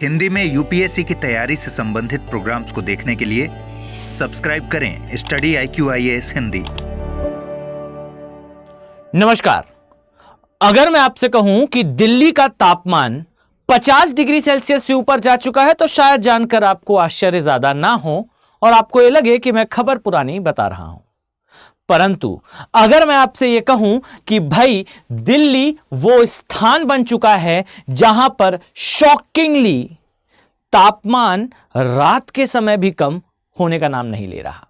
हिंदी में यूपीएससी की तैयारी से संबंधित प्रोग्राम्स को देखने के लिए सब्सक्राइब करें स्टडी IQIAS हिंदी। नमस्कार। अगर मैं आपसे कहूं कि दिल्ली का तापमान 50 डिग्री सेल्सियस से ऊपर जा चुका है तो शायद जानकर आपको आश्चर्य ज्यादा ना हो और आपको यह लगे कि मैं खबर पुरानी बता रहा हूं। परंतु अगर मैं आपसे यह कहूं कि भाई दिल्ली वो स्थान बन चुका है जहां पर शॉकिंगली तापमान रात के समय भी कम होने का नाम नहीं ले रहा,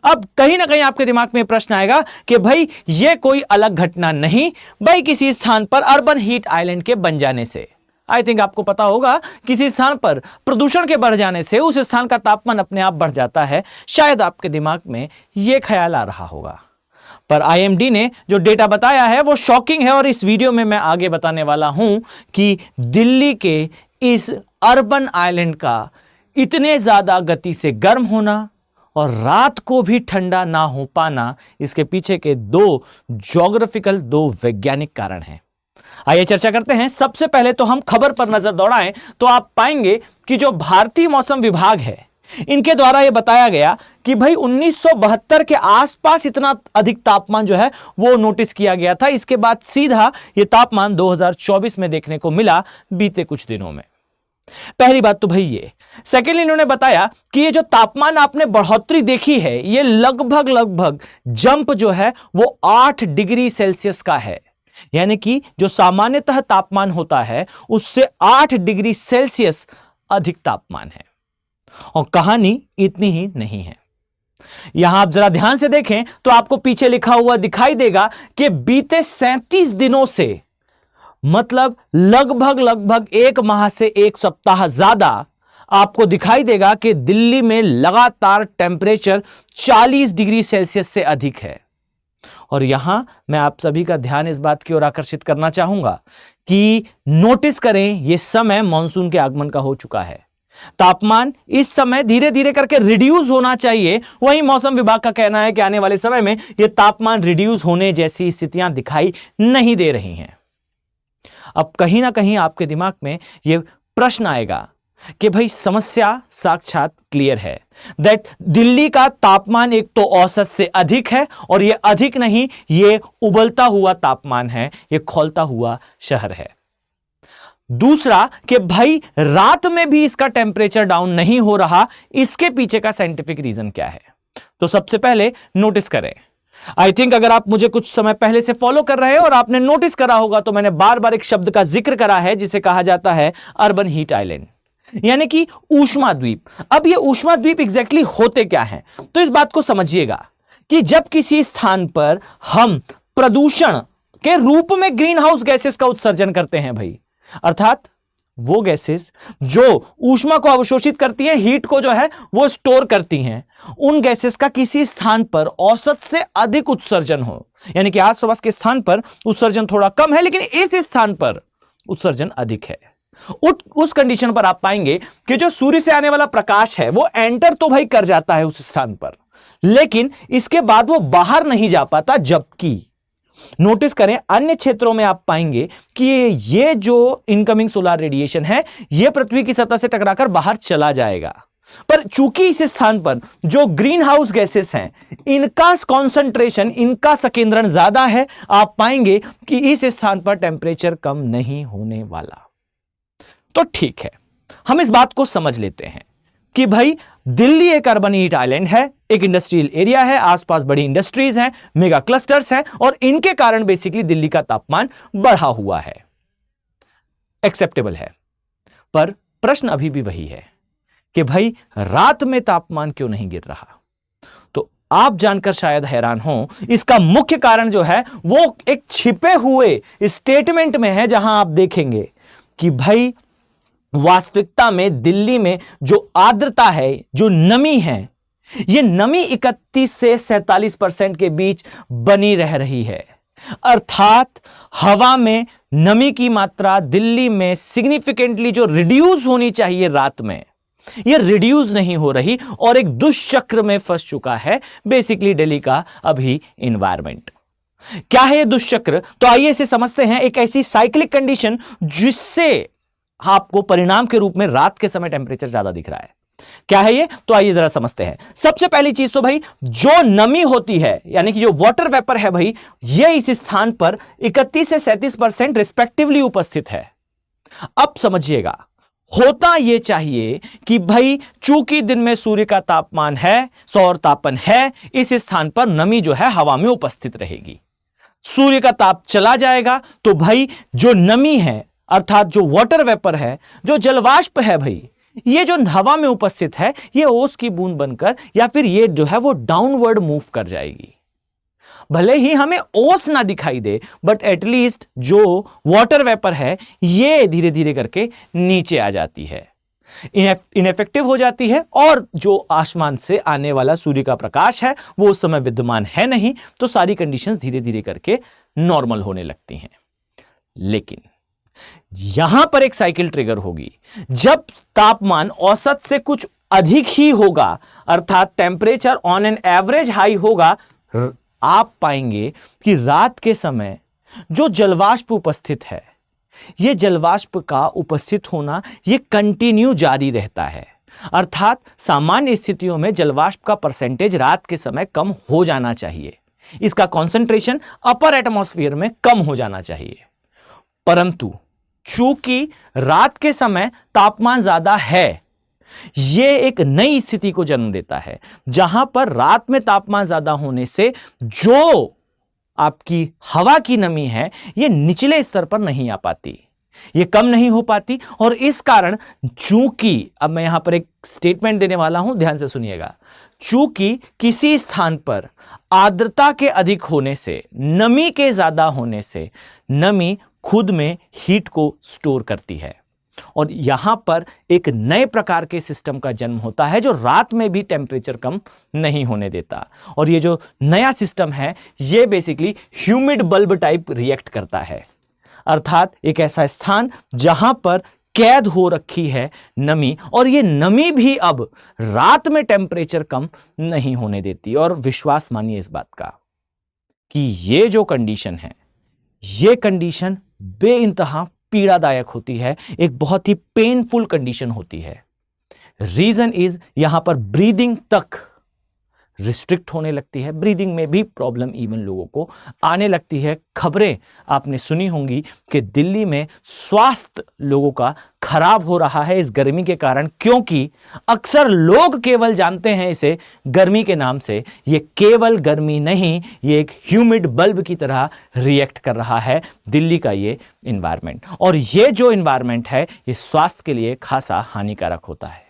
अब कहीं ना कहीं आपके दिमाग में प्रश्न आएगा कि भाई यह कोई अलग घटना नहीं, भाई किसी स्थान पर अर्बन हीट आइलैंड के बन जाने से, आई थिंक आपको पता होगा, किसी स्थान पर प्रदूषण के बढ़ जाने से उस स्थान का तापमान अपने आप बढ़ जाता है। शायद आपके दिमाग में यह ख्याल आ रहा होगा, पर IMD ने जो डेटा बताया है वो शॉकिंग है और इस वीडियो में मैं आगे बताने वाला हूं कि दिल्ली के इस अर्बन आइलैंड का इतने ज्यादा गति से गर्म होना और रात को भी ठंडा ना हो पाना, इसके पीछे के दो वैज्ञानिक कारण हैं। आइए चर्चा करते हैं। सबसे पहले तो हम खबर पर नजर दौड़ाएं तो आप पाएंगे कि जो भारतीय मौसम विभाग है इनके द्वारा यह बताया गया कि भाई 1972 के आसपास इतना अधिक तापमान जो है वो नोटिस किया गया था। इसके बाद सीधा यह तापमान 2024 में देखने को मिला बीते कुछ दिनों में। पहली बात तो भाई ये। सेकेंडली इन्होंने बताया कि ये जो तापमान आपने बढ़ोतरी देखी है ये लगभग जंप जो है वो 8 डिग्री सेल्सियस का है, यानी कि जो सामान्यतः तापमान होता है उससे 8 डिग्री सेल्सियस अधिक तापमान है। और कहानी इतनी ही नहीं है। यहां आप जरा ध्यान से देखें तो आपको पीछे लिखा हुआ दिखाई देगा कि बीते 37 दिनों से, मतलब लगभग 1 माह से 1 सप्ताह ज्यादा, आपको दिखाई देगा कि दिल्ली में लगातार टेम्परेचर 40 डिग्री सेल्सियस से अधिक है। और यहां मैं आप सभी का ध्यान इस बात की ओर आकर्षित करना चाहूंगा कि नोटिस करें यह समय मानसून के आगमन का हो चुका है। तापमान इस समय धीरे धीरे करके रिड्यूस होना चाहिए, वहीं मौसम विभाग का कहना है कि आने वाले समय में यह तापमान रिड्यूस होने जैसी स्थितियां दिखाई नहीं दे रही हैं। अब कहीं ना कहीं आपके दिमाग में यह प्रश्न आएगा कि भाई समस्या साक्षात क्लियर है दैट दिल्ली का तापमान एक तो औसत से अधिक है और यह अधिक नहीं, यह उबलता हुआ तापमान है, यह खौलता हुआ शहर है। दूसरा कि भाई रात में भी इसका टेम्परेचर डाउन नहीं हो रहा, इसके पीछे का साइंटिफिक रीजन क्या है? तो सबसे पहले नोटिस करें। आई थिंक अगर आप मुझे कुछ समय पहले से फॉलो कर रहे हैं और आपने नोटिस करा होगा तो मैंने बार बार एक शब्द का जिक्र करा है जिसे कहा जाता है अर्बन हीट आइलैंड, यानी कि ऊष्मा द्वीप। अब ये ऊष्मा द्वीप एग्जैक्टली होते क्या हैं? तो इस बात को समझिएगा कि जब किसी स्थान पर हम प्रदूषण के रूप में ग्रीन हाउस गैसेस का उत्सर्जन करते हैं भाई, अर्थात वो गैसेस जो ऊष्मा को अवशोषित करती हैं, हीट को जो है वो स्टोर करती हैं, उन गैसेस का किसी स्थान पर औसत से अधिक उत्सर्जन हो, यानी कि आसपास के स्थान पर उत्सर्जन थोड़ा कम है लेकिन इस स्थान पर उत्सर्जन अधिक है, उस कंडीशन पर आप पाएंगे कि जो सूर्य से आने वाला प्रकाश है वो एंटर तो भाई कर जाता है उस स्थान पर, लेकिन इसके बाद वो बाहर नहीं जा पाता। जबकि नोटिस करें अन्य क्षेत्रों में आप पाएंगे कि ये जो इनकमिंग सोलर रेडिएशन है ये पृथ्वी की सतह से टकराकर बाहर चला जाएगा, पर चूंकि इस स्थान पर जो ग्रीन हाउस गैसेस हैं इनका कॉन्सेंट्रेशन, इनका संकेंद्रण ज्यादा है, आप पाएंगे कि इस स्थान पर टेम्परेचर कम नहीं होने वाला। तो ठीक है, हम इस बात को समझ लेते हैं कि भाई दिल्ली एक अर्बन हीट आइलैंड है, एक इंडस्ट्रियल एरिया है, आसपास बड़ी इंडस्ट्रीज हैं, मेगा क्लस्टर्स हैं और इनके कारण बेसिकली दिल्ली का तापमान बढ़ा हुआ है, एक्सेप्टेबल है। पर प्रश्न अभी भी वही है कि भाई रात में तापमान क्यों नहीं गिर रहा? तो आप जानकर शायद हैरान हो, इसका मुख्य कारण जो है वो एक छिपे हुए स्टेटमेंट में है, जहां आप देखेंगे कि भाई वास्तविकता में दिल्ली में जो आर्द्रता है, जो नमी है, यह नमी 31 से 47% के बीच बनी रह रही है। अर्थात हवा में नमी की मात्रा दिल्ली में सिग्निफिकेंटली जो रिड्यूस होनी चाहिए रात में, यह रिड्यूस नहीं हो रही और एक दुष्चक्र में फंस चुका है बेसिकली दिल्ली का अभी एनवायरनमेंट। क्या है यह दुष्चक्र? तो आइए इसे समझते हैं। एक ऐसी साइक्लिक कंडीशन जिससे आपको परिणाम के रूप में रात के समय टेम्परेचर ज्यादा दिख रहा है। क्या है ये? तो आइए जरा समझते हैं। सबसे पहली चीज तो भाई जो नमी होती है, यानी कि जो वाटर वेपर है भाई, ये इस स्थान पर 31 से 37% रिस्पेक्टिवली उपस्थित है। अब समझिएगा, होता यह चाहिए कि भाई चूंकि दिन में सूर्य का तापमान है, सौर तापन है, इस स्थान पर नमी जो है हवा में उपस्थित रहेगी। सूर्य का ताप चला जाएगा तो भाई जो नमी है, अर्थात जो वाटर वेपर है, जो जलवाष्प है भाई, ये जो हवा में उपस्थित है, ये ओस की बूंद बनकर या फिर ये जो है वो डाउनवर्ड मूव कर जाएगी। भले ही हमें ओस ना दिखाई दे, बट एटलीस्ट जो वाटर वेपर है ये धीरे धीरे करके नीचे आ जाती है, इनफेक्टिव हो जाती है, और जो आसमान से आने वाला सूर्य का प्रकाश है वो उस समय विद्यमान है नहीं, तो सारी कंडीशंस धीरे धीरे करके नॉर्मल होने लगती हैं। लेकिन यहां पर एक साइकिल ट्रिगर होगी। जब तापमान औसत से कुछ अधिक ही होगा, अर्थात temperature on an average high होगा, आप पाएंगे कि रात के समय जो जलवाष्प उपस्थित है, यह जलवाष्प का उपस्थित होना यह कंटिन्यू जारी रहता है। अर्थात सामान्य स्थितियों में जलवाष्प का परसेंटेज रात के समय कम हो जाना चाहिए, इसका कंसंट्रेशन अपर एटमॉस्फेयर में कम हो जाना चाहिए। परंतु चूंकि रात के समय तापमान ज्यादा है, यह एक नई स्थिति को जन्म देता है, जहां पर रात में तापमान ज्यादा होने से जो आपकी हवा की नमी है यह निचले स्तर पर नहीं आ पाती, यह कम नहीं हो पाती। और इस कारण चूंकि, अब मैं यहां पर एक स्टेटमेंट देने वाला हूं, ध्यान से सुनिएगा, चूंकि किसी स्थान पर आर्द्रता के अधिक होने से, नमी के ज्यादा होने से, नमी खुद में हीट को स्टोर करती है, और यहां पर एक नए प्रकार के सिस्टम का जन्म होता है जो रात में भी टेम्परेचर कम नहीं होने देता। और ये जो नया सिस्टम है ये basically humid bulb type react करता है, अर्थात एक ऐसा स्थान जहां पर कैद हो रखी है नमी, और ये नमी भी अब रात में टेम्परेचर कम नहीं होने देती। और विश्वास मानिए इस बात का कि ये जो कंडीशन है, ये कंडीशन बेइंतहा पीड़ादायक होती है, एक बहुत ही पेनफुल कंडीशन होती है। रीजन इज, यहां पर ब्रीदिंग तक रिस्ट्रिक्ट होने लगती है, ब्रीदिंग में भी प्रॉब्लम इवन लोगों को आने लगती है। खबरें आपने सुनी होंगी कि दिल्ली में स्वास्थ्य लोगों का खराब हो रहा है इस गर्मी के कारण, क्योंकि अक्सर लोग केवल जानते हैं इसे गर्मी के नाम से। ये केवल गर्मी नहीं, ये एक ह्यूमिड बल्ब की तरह रिएक्ट कर रहा है दिल्ली का ये इन्वायरमेंट, और ये जो इन्वायरमेंट है ये स्वास्थ्य के लिए खासा हानिकारक होता है।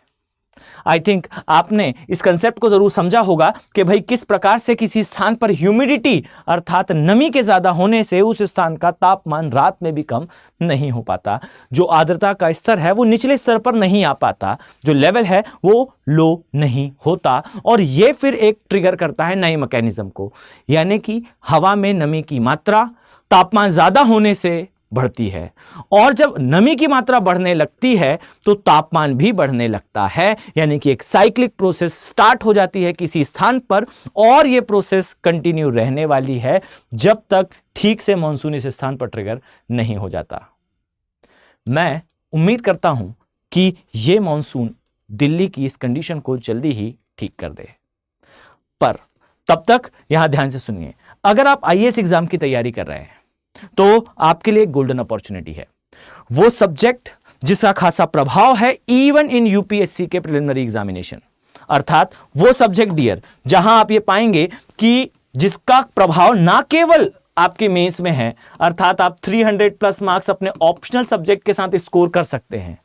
आई थिंक आपने इस कंसेप्ट को जरूर समझा होगा कि भाई किस प्रकार से किसी स्थान पर ह्यूमिडिटी अर्थात नमी के ज्यादा होने से उस स्थान का तापमान रात में भी कम नहीं हो पाता, जो आर्द्रता का स्तर है वो निचले स्तर पर नहीं आ पाता, जो लेवल है वो लो नहीं होता, और ये फिर एक ट्रिगर करता है नए मैकेनिज्म को, यानी कि हवा में नमी की मात्रा तापमान ज्यादा होने से बढ़ती है, और जब नमी की मात्रा बढ़ने लगती है तो तापमान भी बढ़ने लगता है, यानी कि एक साइक्लिक प्रोसेस स्टार्ट हो जाती है किसी स्थान पर, और यह प्रोसेस कंटिन्यू रहने वाली है जब तक ठीक से मॉनसून इस स्थान पर ट्रिगर नहीं हो जाता। मैं उम्मीद करता हूं कि यह मॉनसून दिल्ली की इस कंडीशन को जल्दी ही ठीक कर दे, पर तब तक यहां ध्यान से सुनिए, अगर आप आईएएस एग्जाम की तैयारी कर रहे हैं तो आपके लिए गोल्डन अपॉर्चुनिटी है। वो सब्जेक्ट जिसका खासा प्रभाव है इवन इन यूपीएससी के प्रिलिमिनरी एग्जामिनेशन, अर्थात वो सब्जेक्ट डियर जहां आप ये पाएंगे कि जिसका प्रभाव ना केवल आपके मेंस में है, अर्थात आप 300 प्लस मार्क्स अपने ऑप्शनल सब्जेक्ट के साथ स्कोर कर सकते हैं,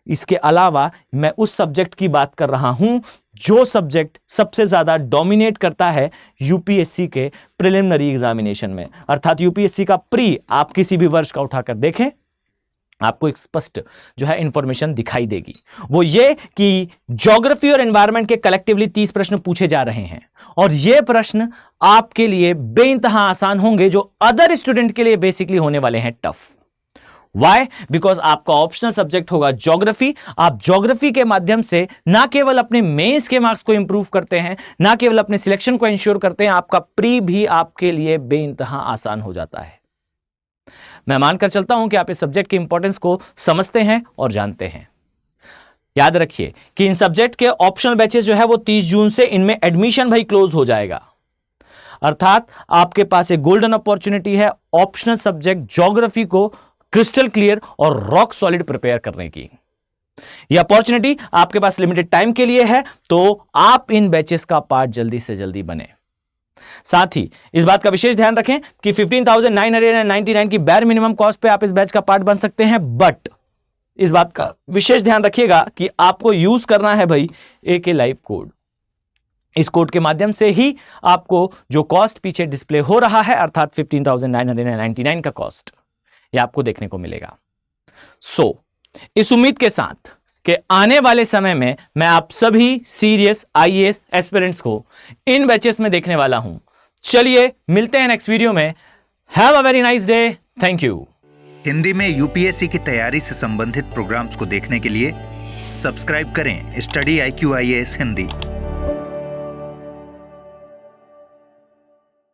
इसके अलावा मैं उस सब्जेक्ट की बात कर रहा हूं जो सब्जेक्ट सबसे ज्यादा डोमिनेट करता है यूपीएससी के प्रिलिमिनरी एग्जामिनेशन में, अर्थात यूपीएससी का प्री आप किसी भी वर्ष का उठाकर देखें, आपको एक स्पष्ट जो है इंफॉर्मेशन दिखाई देगी। वो ये कि ज्योग्राफी और एनवायरनमेंट के कलेक्टिवली 30 प्रश्न पूछे जा रहे हैं, और ये प्रश्न आपके लिए बेइंतहा आसान होंगे, जो अदर स्टूडेंट के लिए बेसिकली होने वाले हैं टफ। Why? बिकॉज आपका ऑप्शनल सब्जेक्ट होगा ज्योग्राफी। आप ज्योग्राफी के माध्यम से ना केवल अपने मेंस के मार्क्स को इंप्रूव करते हैं, ना केवल अपने सिलेक्शन को इंश्योर करते हैं, आपका प्री भी आपके लिए बेइंतहा आसान हो जाता है। मैं मानकर चलता हूं कि आप इस सब्जेक्ट के इंपॉर्टेंस को समझते हैं और जानते हैं। याद रखिए कि इन सब्जेक्ट के ऑप्शनल बैचेस जो है वो 30 जून से इनमें एडमिशन भाई क्लोज हो जाएगा। अर्थात आपके पास एक गोल्डन अपॉर्चुनिटी है ऑप्शनल सब्जेक्ट ज्योग्राफी को क्रिस्टल क्लियर और रॉक सॉलिड प्रिपेयर करने की। यह अपॉर्चुनिटी आपके पास लिमिटेड टाइम के लिए है, तो आप इन बैचेस का पार्ट जल्दी से जल्दी बने। साथ ही इस बात का विशेष ध्यान रखें कि 15,999 की बैर मिनिमम कॉस्ट पे आप इस बैच का पार्ट बन सकते हैं, बट इस बात का विशेष ध्यान रखिएगा कि आपको यूज करना है भाई AK लाइव कोड। इस कोड के माध्यम से ही आपको जो कॉस्ट पीछे डिस्प्ले हो रहा है अर्थात 15,999 का कॉस्ट ये आपको देखने को मिलेगा। इस उम्मीद के साथ कि आने वाले समय में मैं आप सभी सीरियस IAS एस्पिरेंट्स को इन बैचेस में देखने वाला हूं। चलिए मिलते हैं नेक्स्ट वीडियो में। Have a very nice day. Thank you. Hindi में UPSC की तैयारी से संबंधित प्रोग्राम्स को देखने के लिए सब्सक्राइब करें स्टडी IQ IAS हिंदी।